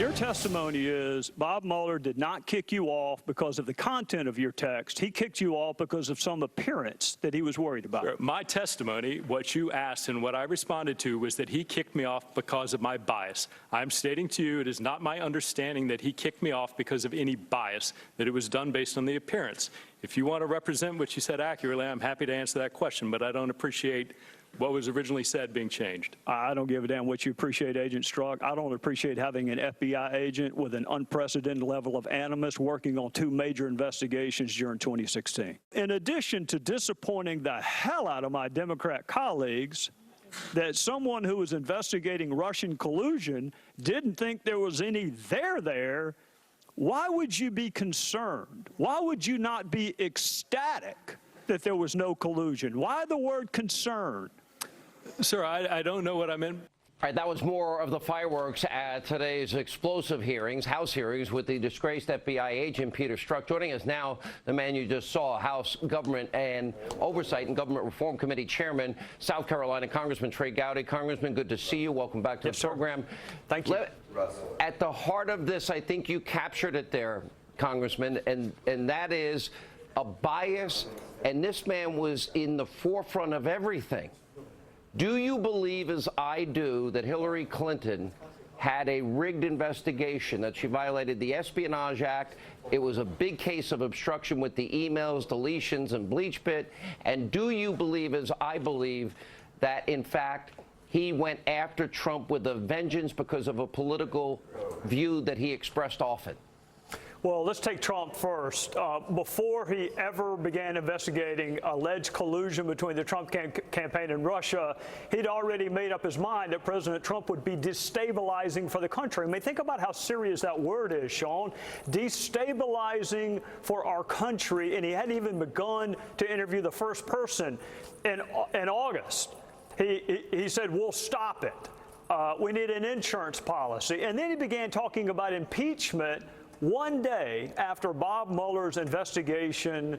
Your testimony is Bob Mueller did not kick you off because of the content of your text. He kicked you off because of some appearance that he was worried about. My testimony, what you asked and what I responded to, was that he kicked me off because of my bias. I'm stating to you it is not my understanding that he kicked me off because of any bias, that it was done based on the appearance. If you want to represent what you said accurately, I'm happy to answer that question, but I don't appreciate what was originally said being changed. I don't give a damn what you appreciate, Agent Strzok. I don't appreciate having an FBI agent with an unprecedented level of animus working on 2 major investigations during 2016. In addition to disappointing the hell out of my Democrat colleagues, that someone who was investigating Russian collusion didn't think there was any there, why would you be concerned? Why would you not be ecstatic that there was no collusion? Why the word concern? Sir, I don't know what I meant. All right, that was more of the fireworks at today's explosive hearings, House hearings, with the disgraced FBI agent Peter Strzok. Joining us now, the man you just saw, House Government and Oversight and Government Reform Committee Chairman, South Carolina Congressman Trey Gowdy. Congressman, good to see you. Welcome back to the program. Thank you. At the heart of this, I think you captured it there, Congressman, and that is a bias, and this man was in the forefront of everything. Do you believe, as I do, that Hillary Clinton had a rigged investigation, that she violated the Espionage Act? It was a big case of obstruction with the emails, deletions, and bleach pit. And do you believe, as I believe, that, in fact, he went after Trump with a vengeance because of a political view that he expressed often? Well, let's take Trump first. Before he ever began investigating alleged collusion between the Trump campaign and Russia, he'd already made up his mind that President Trump would be destabilizing for the country. I mean, think about how serious that word is, Sean. Destabilizing for our country, and he hadn't even begun to interview the first person in August. He said, we'll stop it. We need an insurance policy. And then he began talking about impeachment one day after Bob Mueller's investigation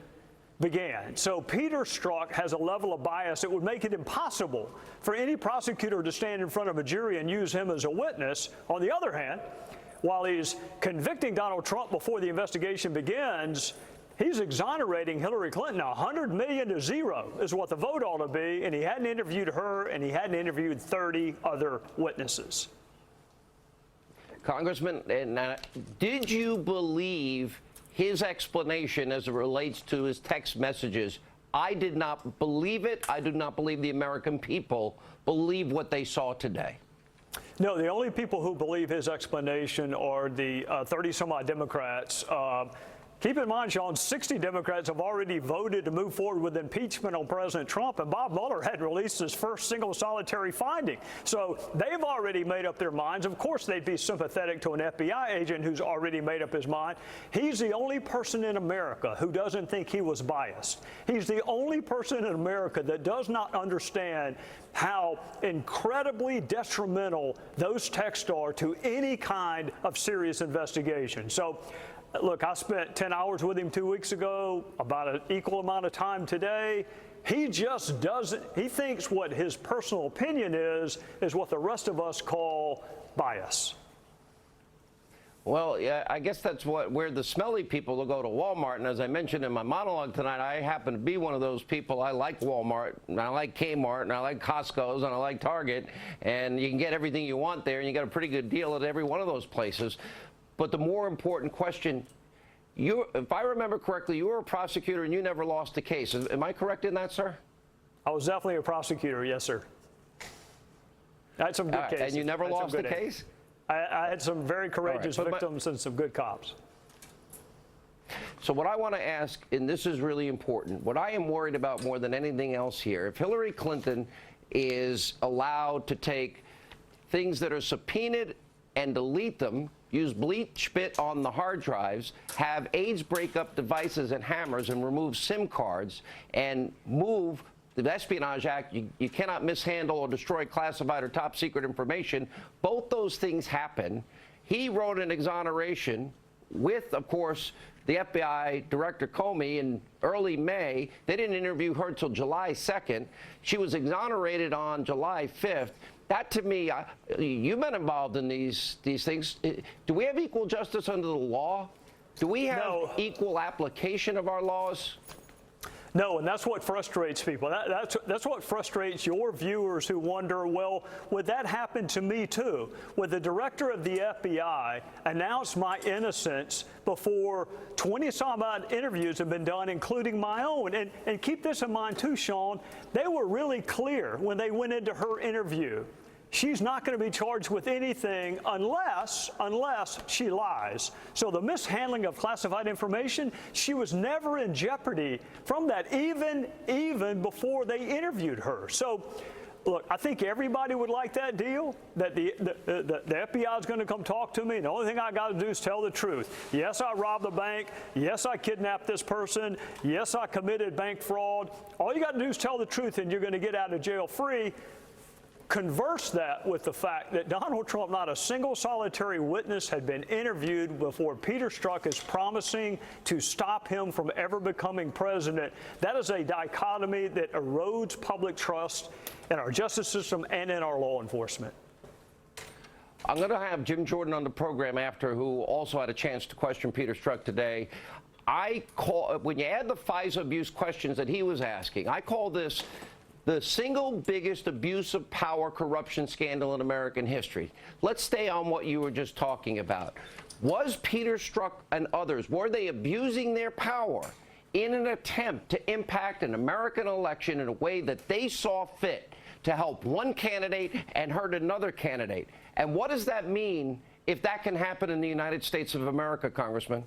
began. So Peter Strzok has a level of bias that would make it impossible for any prosecutor to stand in front of a jury and use him as a witness. On the other hand, while he's convicting Donald Trump before the investigation begins, he's exonerating Hillary Clinton. $100 million to 0 is what the vote ought to be, and he hadn't interviewed her, and he hadn't interviewed 30 other witnesses. Congressman, did you believe his explanation as it relates to his text messages? I did not believe it. I do not believe the American people believe what they saw today. No, the only people who believe his explanation are the 30-some-odd Democrats. Keep in mind, Sean, 60 Democrats have already voted to move forward with impeachment on President Trump, and Bob Mueller hadn't released his first single solitary finding. So they've already made up their minds. Of course, they'd be sympathetic to an FBI agent who's already made up his mind. He's the only person in America who doesn't think he was biased. He's the only person in America that does not understand how incredibly detrimental those texts are to any kind of serious investigation. So, look, I spent 10 hours with him 2 weeks ago, about an equal amount of time today. He just doesn't, he thinks what his personal opinion is what the rest of us call bias. Well, yeah, I guess that's where the smelly people will go to Walmart. And as I mentioned in my monologue tonight, I happen to be one of those people. I like Walmart, and I like Kmart, and I like Costco's, and I like Target. And you can get everything you want there, and you get a pretty good deal at every one of those places. But the more important question, if I remember correctly, you were a prosecutor and you never lost a case. Am I correct in that, sir? I was definitely a prosecutor, yes, sir. I had some good cases. And you never lost a case? I had some very courageous victims and some good cops. So what I want to ask, and this is really important, what I am worried about more than anything else here, if Hillary Clinton is allowed to take things that are subpoenaed and delete them, use bleach pit on the hard drives, have AIDS breakup devices and hammers, and remove SIM cards, and move the Espionage Act, you cannot mishandle or destroy classified or top secret information. Both those things happen. He wrote an exoneration with, of course, the FBI Director Comey in early May. They didn't interview her till July 2nd. She was exonerated on July 5th. That to me, you've been involved in these things. Do we have equal justice under the law? Do we have equal application of our laws? No, and that's what frustrates people. That's what frustrates your viewers who wonder, well, would that happen to me too? Would the director of the FBI announce my innocence before 20-some-odd interviews have been done, including my own? And keep this in mind too, Sean, they were really clear when they went into her interview. She's not going to be charged with anything unless she lies. So the mishandling of classified information, she was never in jeopardy from that, even before they interviewed her. So, look, I think everybody would like that deal, that the FBI is going to come talk to me, and the only thing I got to do is tell the truth. Yes, I robbed the bank. Yes, I kidnapped this person. Yes, I committed bank fraud. All you got to do is tell the truth, and you're going to get out of jail free. Converse that with the fact that Donald Trump, not a single solitary witness had been interviewed before Peter Strzok is promising to stop him from ever becoming president. That is a dichotomy that erodes public trust in our justice system and in our law enforcement. I'm going to have Jim Jordan on the program after, who also had a chance to question Peter Strzok today. When you add the FISA abuse questions that he was asking, I call this the single biggest abuse of power corruption scandal in American history. Let's stay on what you were just talking about. Was Peter Strzok and others, were they abusing their power in an attempt to impact an American election in a way that they saw fit to help one candidate and hurt another candidate? And what does that mean if that can happen in the United States of America, Congressman?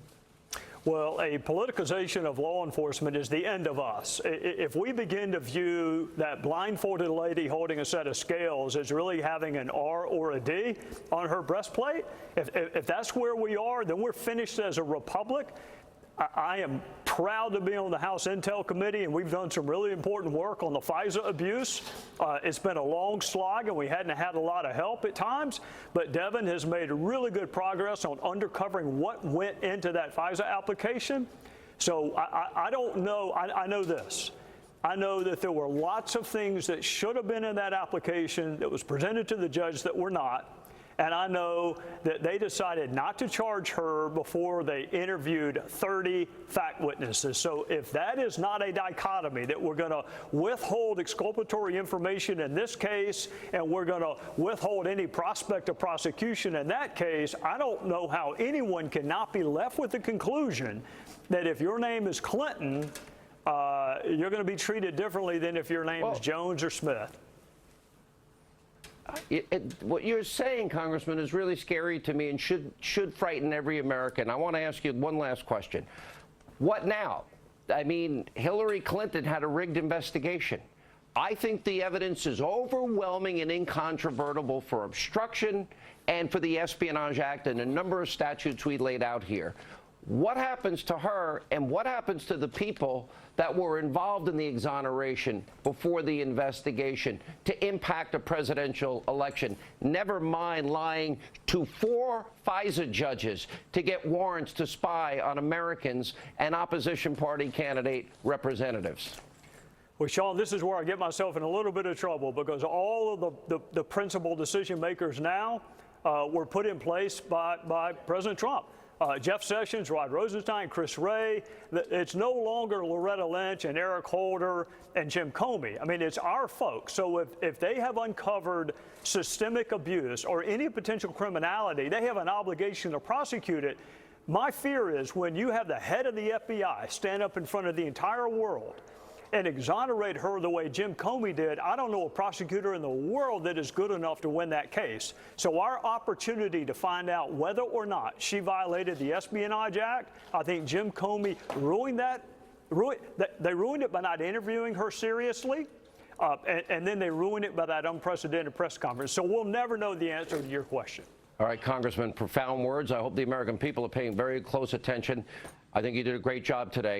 Well, a politicization of law enforcement is the end of us. If we begin to view that blindfolded lady holding a set of scales as really having an R or a D on her breastplate, if that's where we are, then we're finished as a republic. I am proud to be on the House Intel Committee, and we've done some really important work on the FISA abuse. It's been a long slog, and we hadn't had a lot of help at times, but Devin has made really good progress on uncovering what went into that FISA application. So I don't know. I know this. I know that there were lots of things that should have been in that application that was presented to the judge that were not. And I know that they decided not to charge her before they interviewed 30 fact witnesses. So if that is not a dichotomy, that we're going to withhold exculpatory information in this case, and we're going to withhold any prospect of prosecution in that case, I don't know how anyone cannot be left with the conclusion that if your name is Clinton, you're going to be treated differently than if your name is Jones or Smith. What you're saying, Congressman, is really scary to me and should frighten every American. I want to ask you one last question. What now? I mean, Hillary Clinton had a rigged investigation. I think the evidence is overwhelming and incontrovertible for obstruction and for the Espionage Act and a number of statutes we laid out here. What happens to her, and what happens to the people that were involved in the exoneration before the investigation to impact a presidential election? Never mind lying to 4 FISA judges to get warrants to spy on Americans and opposition party candidate representatives. Well, Sean, this is where I get myself in a little bit of trouble, because all of the principal decision makers now were put in place by President Trump. Jeff Sessions, Rod Rosenstein, Chris Wray. It's no longer Loretta Lynch and Eric Holder and Jim Comey. I mean, it's our folks. So if they have uncovered systemic abuse or any potential criminality, they have an obligation to prosecute it. My fear is when you have the head of the FBI stand up in front of the entire world and exonerate her the way Jim Comey did, I don't know a prosecutor in the world that is good enough to win that case. So our opportunity to find out whether or not she violated the Espionage Act, I think Jim Comey ruined that. They ruined it by not interviewing her seriously, and then they ruined it by that unprecedented press conference. So we'll never know the answer to your question. All right, Congressman, profound words. I hope the American people are paying very close attention. I think you did a great job today.